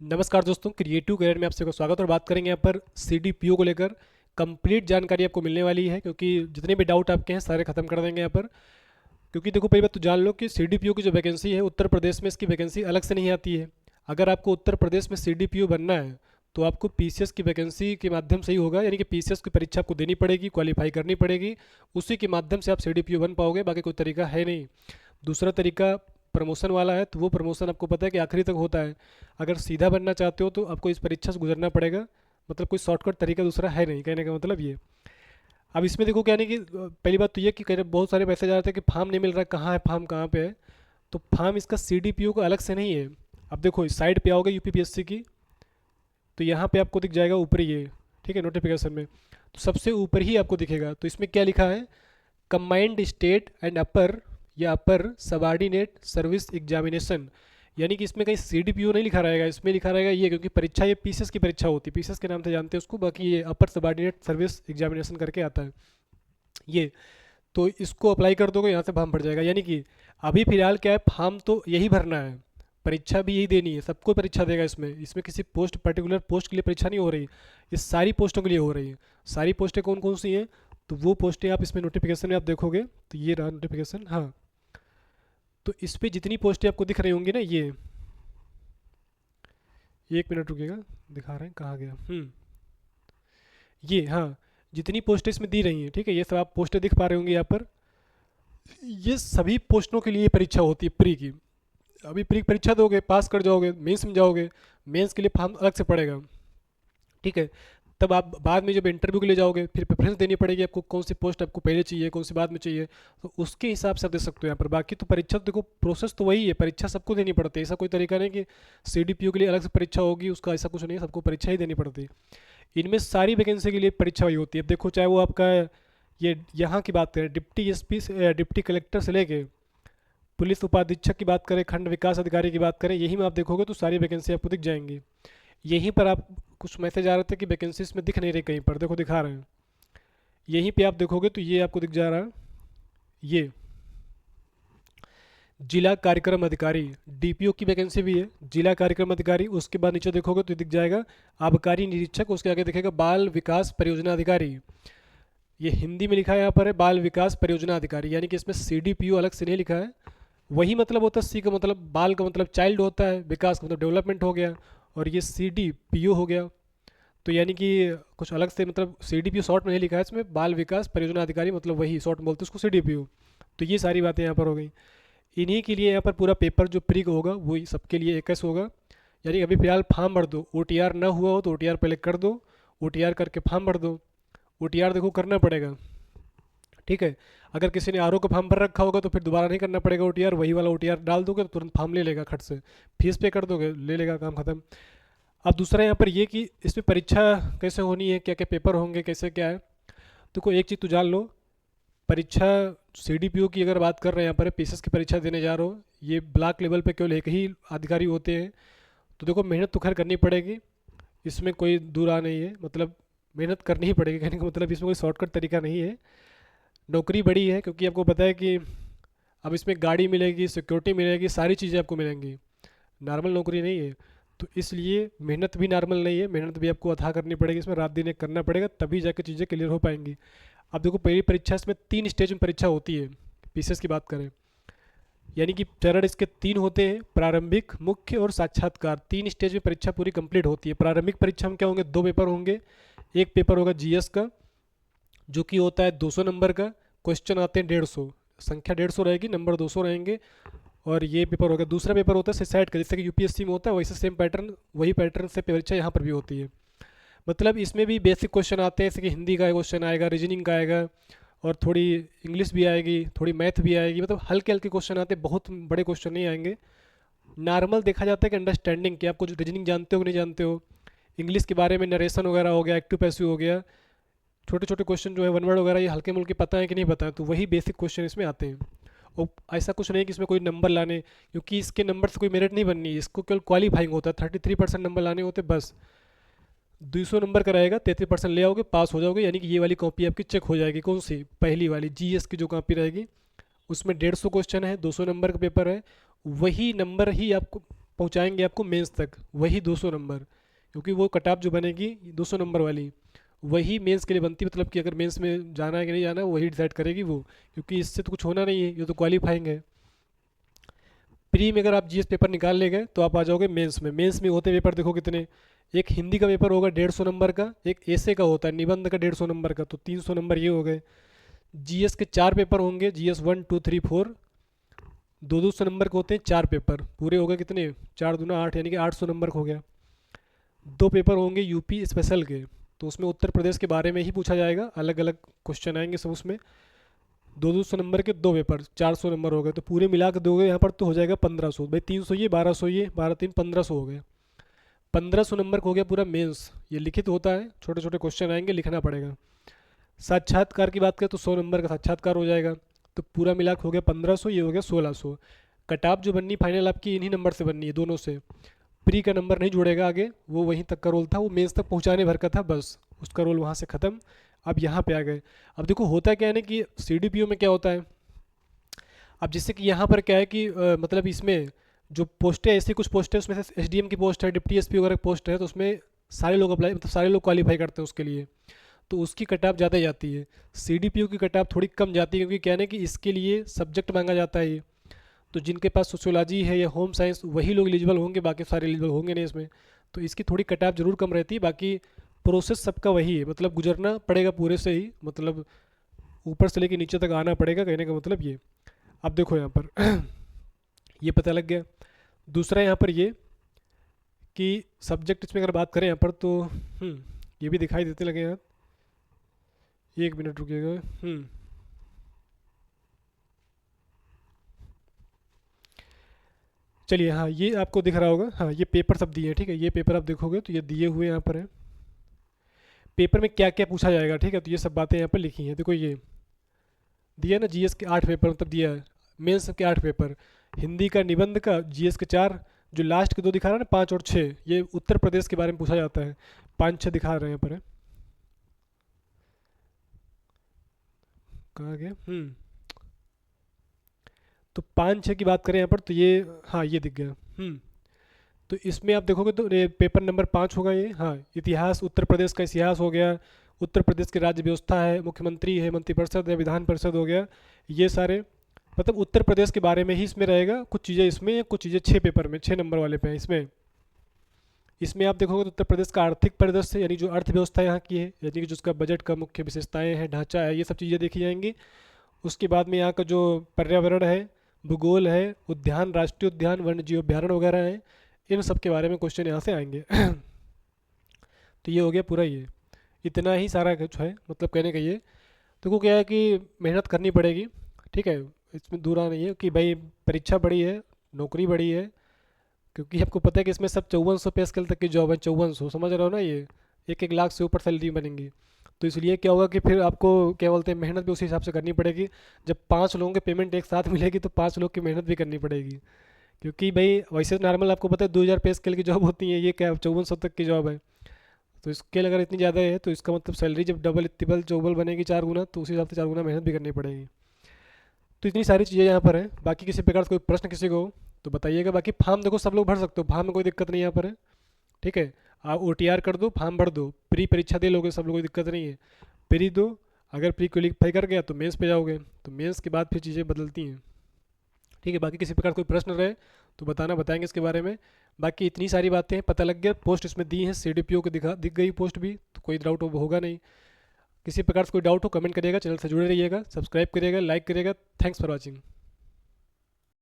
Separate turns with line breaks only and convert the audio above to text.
नमस्कार दोस्तों, creative career में आप सबका स्वागत। और बात करेंगे यहाँ पर सीडीपीओ को लेकर। कंप्लीट जानकारी आपको मिलने वाली है, क्योंकि जितने भी डाउट आपके हैं सारे खत्म कर देंगे यहाँ पर। क्योंकि देखो, पहली बात तो जान लो कि सीडीपीओ की जो वैकेंसी है उत्तर प्रदेश में, इसकी वैकेंसी अलग से नहीं आती है। अगर आपको उत्तर प्रदेश में सीडीपीओ बनना है तो आपको पीसीएस की वैकेंसी के माध्यम से ही होगा, यानी कि पीसीएस की परीक्षा आपको देनी पड़ेगी, क्वालिफाई करनी पड़ेगी। उसी के माध्यम से आप सीडीपीओ बन पाओगे, बाकी कोई तरीका है नहीं। दूसरा तरीका प्रमोशन वाला है, तो वो प्रमोशन आपको पता है कि आखिरी तक होता है। अगर सीधा बनना चाहते हो तो आपको इस परीक्षा से गुजरना पड़ेगा। मतलब कोई शॉर्टकट तरीका दूसरा है नहीं, कहने का मतलब ये। अब इसमें देखो क्या नहीं कि पहली बात तो ये कि कह बहुत सारे मैसेज आ रहे थे कि फार्म नहीं मिल रहा है, कहाँ है फार्म, कहाँ पे है। तो फार्म इसका सीडीपीओ का अलग से नहीं है। अब देखो, इस साइड पे आओगे यूपीपीएससी की, तो यहाँ पे आपको दिख जाएगा ऊपर ये, ठीक है, नोटिफिकेशन में। तो सबसे ऊपर ही आपको दिखेगा। तो इसमें क्या लिखा है? कंबाइंड स्टेट एंड अपर या अपर सबॉर्डिनेट सर्विस एग्जामिनेशन। यानी कि इसमें कहीं सीडीपीओ नहीं लिखा रहेगा, इसमें लिखा रहेगा ये, क्योंकि परीक्षा ये पीसीएस की परीक्षा होती है, पीसीएस के नाम से जानते हैं उसको। बाकी ये अपर सबॉर्डिनेट सर्विस एग्जामिनेशन करके आता है ये। तो इसको अप्लाई कर दोगे, यहाँ से फॉर्म भर जाएगा। यानी कि अभी फिलहाल क्या है, फॉर्म तो यही भरना है, परीक्षा भी यही देनी है। सबको परीक्षा देगा इसमें। इसमें किसी पोस्ट, पर्टिकुलर पोस्ट के लिए परीक्षा नहीं हो रही, ये सारी पोस्टों के लिए हो रही है। सारी पोस्टें कौन कौन सी हैं? तो वो पोस्टें आप इसमें नोटिफिकेशन में आप देखोगे, तो ये रहा नोटिफिकेशन। हाँ, तो इस पे जितनी पोस्टें आपको दिख रही होंगी ना, ये, एक मिनट रुकिएगा, दिखा रहे हैं कहाँ गया। ये, हाँ, जितनी पोस्टें इसमें दी रही हैं, ठीक है, ये सब आप पोस्टें दिख पा रहे होंगे यहाँ पर। ये सभी पोस्टों के लिए परीक्षा होती है प्री की। अभी प्री परीक्षा दोगे, पास कर जाओगे, मेंस में जाओगे, मेंस के लिए फॉर्म अलग से पड़ेगा, ठीक है। तब आप बाद में जब इंटरव्यू के लिए जाओगे, फिर प्रेफरेंस देनी पड़ेगी आपको, कौन सी पोस्ट आपको पहले चाहिए, कौन सी बाद में चाहिए। तो उसके हिसाब से आप दे सकते हो यहाँ पर। बाकी तो परीक्षा तो देखो, प्रोसेस तो वही है, परीक्षा सबको देनी पड़ती है। ऐसा कोई तरीका नहीं कि सीडीपीओ के लिए अलग से परीक्षा होगी, उसका ऐसा कुछ नहीं है, सबको परीक्षा ही देनी पड़ती है। इनमें सारी वैकेंसी के लिए परीक्षा वही होती है। अब देखो, चाहे वो आपका ये यहाँ की बात करें, डिप्टी एसपी से, डिप्टी कलेक्टर से लेके पुलिस उपाधीक्षक की बात करें, खंड विकास अधिकारी की बात करें, यही में आप देखोगे तो सारी वैकेंसी आपको दिख जाएंगी। यहीं पर आप, कुछ मैसेज आ रहे थे कि वैकेंसीज में दिख नहीं रही, कहीं पर देखो दिखा रहे हैं। यहीं पे आप देखोगे तो ये आपको दिख जा रहा है, ये जिला कार्यक्रम अधिकारी, डीपीओ की वैकेंसी भी है, जिला कार्यक्रम अधिकारी। उसके बाद नीचे देखोगे तो दिख जाएगा आबकारी निरीक्षक, उसके आगे दिखेगा बाल विकास परियोजना अधिकारी। ये हिंदी में लिखा है यहाँ पर है बाल विकास परियोजना अधिकारी, यानी कि इसमें सीडीपीओ अलग से नहीं लिखा है। वही मतलब होता है, सी का मतलब बाल का मतलब चाइल्ड होता है, विकास का मतलब डेवलपमेंट हो गया, और ये सीडीपीओ हो गया। तो यानी कि कुछ अलग से, मतलब सीडीपीओ शॉर्ट में नहीं लिखा है इसमें, बाल विकास परियोजना अधिकारी, मतलब वही शॉर्ट में बोलते हैं उसको सीडीपीओ। तो ये सारी बातें यहाँ पर हो गई। इन्हीं के लिए यहाँ पर पूरा पेपर जो प्री का होगा वो सबके लिए एकस होगा। यानी अभी फिलहाल फॉर्म भर दो, ओटीआर ना हुआ हो तो ओटीआर पहले कर दो, ओटीआर करके फॉर्म भर दो। ओटीआर देखो करना पड़ेगा, ठीक है। अगर किसी ने आरओ का फॉर्म भर रखा होगा तो फिर दोबारा नहीं करना पड़ेगा ओटीआर, वही वाला ओटीआर डाल दोगे तो तुरंत फॉर्म ले लेगा खट से, फीस पे कर दोगे, ले लेगा, काम खत्म। अब दूसरा यहाँ पर ये कि इसमें परीक्षा कैसे होनी है, क्या क्या पेपर होंगे, कैसे क्या है। तो कोई एक चीज़ तो जान लो, परीक्षा सीडीपीओ की अगर बात कर रहे हैं यहाँ पर, पीसीएस की परीक्षा देने जा रहे हो, ये ब्लॉक लेवल पे केवल एक ही अधिकारी होते हैं। तो देखो, मेहनत तो खैर करनी पड़ेगी, इसमें कोई दूर आ नहीं है। मतलब मेहनत करनी ही पड़ेगी, कहने का मतलब इसमें कोई शॉर्टकट तरीका नहीं है। नौकरी बड़ी है, क्योंकि आपको पता है कि अब इसमें गाड़ी मिलेगी, सिक्योरिटी मिलेगी, सारी चीज़ें आपको मिलेंगी, नॉर्मल नौकरी नहीं है। तो इसलिए मेहनत भी नॉर्मल नहीं है, मेहनत भी आपको अथाह करनी पड़ेगी, इसमें रात दिन एक करना पड़ेगा, तभी जाकर चीज़ें क्लियर हो पाएंगी। अब देखो, पहली परीक्षा इसमें 3 स्टेज में परीक्षा होती है, पीसीएस की बात करें। यानी कि चरण इसके 3 होते हैं, प्रारंभिक, मुख्य और साक्षात्कार। 3 स्टेज में परीक्षा पूरी कंप्लीट होती है। प्रारंभिक परीक्षा में क्या होंगे, 2 पेपर होंगे। एक पेपर होगा जीएस का, जो कि होता है 200 नंबर का, क्वेश्चन आते हैं 150, संख्या 150 रहेगी, नंबर 200 रहेंगे। और ये पेपर होगा। दूसरा पेपर होता है सिसैट का, जैसे कि यूपीएससी में होता है वैसे सेम पैटर्न, वही पैटर्न से परीक्षा यहाँ पर भी होती है। मतलब इसमें भी बेसिक क्वेश्चन आते हैं, जैसे कि हिंदी का क्वेश्चन आएगा, रीजनिंग का आएगा, और थोड़ी इंग्लिश भी आएगी, थोड़ी मैथ भी आएगी। मतलब हल्के हल्के क्वेश्चन आते हैं, बहुत बड़े क्वेश्चन नहीं आएंगे। नॉर्मल देखा जाता है कि अंडरस्टैंडिंग, कि आप कुछ रीजनिंग जानते हो कि नहीं जानते हो, इंग्लिश के बारे में नरेशन वगैरह हो गया, एक्टिव पैसिव हो गया, छोटे छोटे क्वेश्चन जो है वन वर्ड वगैरह, ये हल्के मुल्के पता है कि नहीं पता है, तो वही बेसिक क्वेश्चन इसमें आते हैं। और ऐसा कुछ नहीं कि इसमें कोई नंबर लाने, क्योंकि इसके नंबर से कोई मेरिट नहीं बननी है, इसको केवल क्वालिफाइंग होता है, 33% नंबर लाने होते बस। 200 नंबर का रहेगा, 33% ले आओगे, पास हो जाओगे। यानी कि ये वाली कॉपी आपकी चेक हो जाएगी, कौन सी, पहली वाली जीएस की जो कॉपी रहेगी, उसमें 150 क्वेश्चन है, 200 नंबर का पेपर है, वही नंबर ही आपको पहुंचाएंगे आपको मेंस तक, वही 200 नंबर, क्योंकि वो कट ऑफ जो बनेगी 200 नंबर वाली वही मेंस के लिए बनती है। मतलब कि अगर मेंस में जाना है कि नहीं जाना वही डिसाइड करेगी वो, क्योंकि इससे तो कुछ होना नहीं है, ये तो क्वालिफाइंग है। प्री में अगर आप जीएस पेपर निकाल ले गए तो आप आ जाओगे मेंस में। मेंस में होते पेपर देखो कितने, एक हिंदी का पेपर होगा 150 नंबर का, एक ऐसे का होता है निबंध का 150 नंबर का, तो 300 नंबर ये हो गए। जीएस के 4 पेपर होंगे, जीएस 1 2 3 4, 200 नंबर के होते हैं 4 पेपर, पूरे हो गए कितने, 4 दूना 8, यानी कि 800 नंबर का हो गया। 2 पेपर होंगे यूपी स्पेशल के, तो उसमें उत्तर प्रदेश के बारे में ही पूछा जाएगा, अलग अलग क्वेश्चन आएंगे सब उसमें। 200 नंबर के 2 पेपर, 400 नंबर हो गए, तो पूरे मिला के दोगे यहाँ पर तो हो जाएगा 1500। भाई 300 ये 1200 ये 12 3 1500 हो गए। 1500 नंबर का हो गया पूरा मेंस। ये लिखित होता है, छोटे छोटे क्वेश्चन आएंगे, लिखना पड़ेगा। साक्षात्कार की बात करें तो 100 नंबर का साक्षात्कार हो जाएगा, तो पूरा मिला के हो गया 1500, ये हो गया 1600। कट ऑफ जो बननी फाइनल आपकी इन्हीं नंबर से बननी है दोनों से, प्री का नंबर नहीं जुड़ेगा आगे, वो वहीं तक का रोल था, वो मेंस तक पहुंचाने भर का था बस, उसका रोल वहाँ से ख़त्म। अब यहाँ पे आ गए। अब देखो होता क्या है ना कि सीडीपीओ में क्या होता है, अब जैसे कि यहाँ पर क्या है कि मतलब इसमें जो पोस्टें ऐसी कुछ पोस्ट है, उसमें से एसडीएम की पोस्ट है, डिप्टी एसपी वगैरह पोस्ट है, तो उसमें सारे लोग अप्लाई, मतलब सारे लोग क्वालिफाई करते हैं उसके लिए, तो उसकी कट ऑफ ज़्यादा जाती है। सीडीपीओ की कट ऑफ थोड़ी कम जाती है, क्योंकि क्या है ना कि इसके लिए सब्जेक्ट मांगा जाता है ये, तो जिनके पास सोशियोलॉजी है या होम साइंस वही लोग एलिजिबल होंगे, बाकी सारे एलिजिबल होंगे नहीं इसमें, तो इसकी थोड़ी कट ऑफ जरूर कम रहती है। बाकी प्रोसेस सबका वही है, मतलब गुजरना पड़ेगा पूरे से ही, मतलब ऊपर से लेके नीचे तक आना पड़ेगा, कहने का मतलब ये। अब देखो यहाँ पर ये पता लग गया। दूसरा यहाँ पर ये कि सब्जेक्ट इसमें अगर बात करें यहाँ पर तो ये भी दिखाई देते लगे यार, 1 मिनट रुकिएगा। चलिए, हाँ ये आपको दिख रहा होगा, हाँ ये पेपर सब दिए हैं, ठीक है, ये पेपर आप देखोगे तो ये दिए हुए यहाँ पर है, पेपर में क्या क्या पूछा जाएगा, ठीक है, तो ये सब बातें यहाँ पर लिखी हैं। देखो ये दिया ना, जीएस के 8 पेपर मतलब दिया है, मेंस के 8 पेपर, हिंदी का निबंध का, जीएस के 4, जो लास्ट के 2 दिखा रहा है ना 5 और 6, ये उत्तर प्रदेश के बारे में पूछा जाता है, 5 6 दिखा रहे हैं यहाँ पर है। कहाँ गया, तो 5 6 की बात करें यहाँ पर तो ये, हाँ ये दिख गया। तो इसमें आप देखोगे तो ये पेपर नंबर 5 होगा ये, हाँ इतिहास, उत्तर प्रदेश का इतिहास हो गया, उत्तर प्रदेश की राज्य व्यवस्था है, मुख्यमंत्री है, मंत्रिपरिषद है, विधान परिषद हो गया, ये सारे मतलब उत्तर प्रदेश के बारे में ही इसमें रहेगा। कुछ चीज़ें इसमें, कुछ चीज़ें 6 पेपर में, 6 नंबर वाले पे हैं इसमें। इसमें आप देखोगे तो उत्तर प्रदेश का आर्थिक परिदृश्य, यानी जो अर्थव्यवस्था यहाँ की है, यानी कि जो उसका बजट का मुख्य विशेषताएं हैं, ढांचा है, ये सब चीज़ें देखी जाएंगी। उसके बाद में यहाँ का जो पर्यावरण है, भूगोल है, उद्यान, राष्ट्रीय उद्यान, वन्य जीव अभ्यारण्य वगैरह हैं, इन सब के बारे में क्वेश्चन यहाँ से आएंगे। तो ये हो गया पूरा, ये इतना ही सारा कुछ है, मतलब कहने का ये। तो को क्या है कि मेहनत करनी पड़ेगी, ठीक है, इसमें दूर नहीं है कि भाई परीक्षा बड़ी है, नौकरी बड़ी है, क्योंकि आपको पता है कि इसमें सब 5400 पे स्केल तक की जॉब है, 5400, समझ रहे हो ना, ये 1 1 लाख से ऊपर सैलरी बनेंगी। तो इसलिए क्या होगा कि फिर आपको क्या बोलते हैं, मेहनत भी उसी हिसाब से करनी पड़ेगी। जब 5 लोगों के पेमेंट एक साथ मिलेगी तो 5 लोग की मेहनत भी करनी पड़ेगी, क्योंकि भाई वैसे नॉर्मल आपको पता है 2000 पे स्केल की जॉब होती है, ये क्या 5400 तक की जॉब है, तो स्केल अगर इतनी ज़्यादा है तो इसका मतलब सैलरी जब डबल ट्रिपल चौबल बनेगी 4 गुना, तो उसी हिसाब से 4 गुना मेहनत भी करनी पड़ेगी। तो इतनी सारी चीज़ें यहाँ पर हैं। बाकी किसी प्रकार से कोई प्रश्न किसी को हो तो बताइएगा। बाकी फॉर्म देखो सब लोग भर सकते हो, फॉर्म में कोई दिक्कत नहीं यहाँ पर है, ठीक है। आप OTR कर दो, फॉर्म भर दो, प्री परीक्षा दे लोगे सब लोग, कोई दिक्कत नहीं है, प्री दो, अगर प्री क्वालिफाई कर गया तो मेंस पे जाओगे, तो मेंस के बाद फिर चीज़ें बदलती हैं, ठीक है। बाकी किसी प्रकार कोई प्रश्न रहे तो बताना, बताएंगे इसके बारे में। बाकी इतनी सारी बातें हैं, पता लग गया, पोस्ट इसमें दी है, CDPO को दिख गई पोस्ट भी, तो कोई डाउट होगा नहीं। किसी प्रकार से कोई डाउट हो कमेंट करिएगा, चैनल से जुड़े रहिएगा, सब्सक्राइब करिएगा, लाइक करिएगा। Thanks for watching.